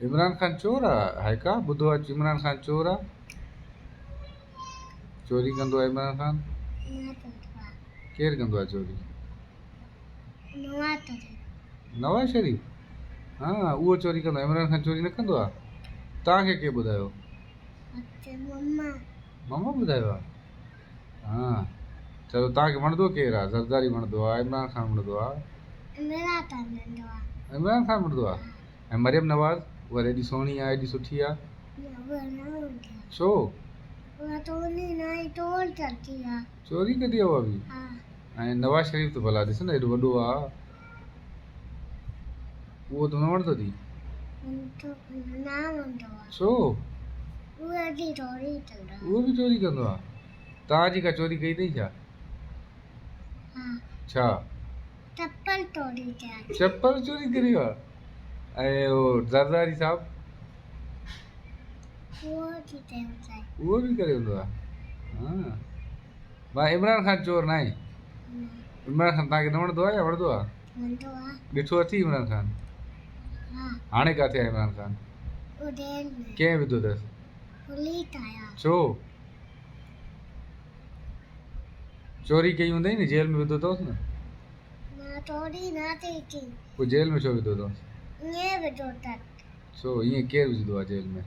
इमरान खान चोर है का ॿुधो आहे इमरान खान चोर आहे चोरी कंदो आहे इमरान खान केरु कंदो आहे चोरी नवाज़ शरीफ़ हाँ उहो चोरी कंदो आहे इमरान खान चोरी न कंदो आहे तव्हांखे केरु ॿुधायो मम्मा ॿुधायो आहे हाँ चलो तव्हांखे वणंदो केरु आहे ज़रदारी वणंदो आहे इमरान खान वणंदो आहे इमरान खान वणंदो आहे ऐं मरियम नवाज़ उहा एॾी सुहिणी आहे एॾी सुठी आहे छो चोरी कंदी आहे उहा बि ऐं नवाज़ शरीफ़ त भला ॾिस न एॾो वॾो आहे उहो त न वणंदो अथई छो उहो बि चोरी कंदो आहे तव्हांजी का चोरी कई अथई छा चप्पल चोरी करी आहे ऐं उहो ज़रदारी साहब उहो बि करे हूंदो आहे हाँ भाई इमरान खान चोर न आहे इमरान खान तव्हांखे न वणंदो आहे या वणंदो आहे ॾिठो अथई इमरान खान हाणे किथे आहे इमरान खान कंहिं विधो अथसि छो चोरी कई हूंदई न जेल में विधो अथसि न पोइ जेल में छो विधो अथसि छो ईअं केरु विझंदो आहे जेल में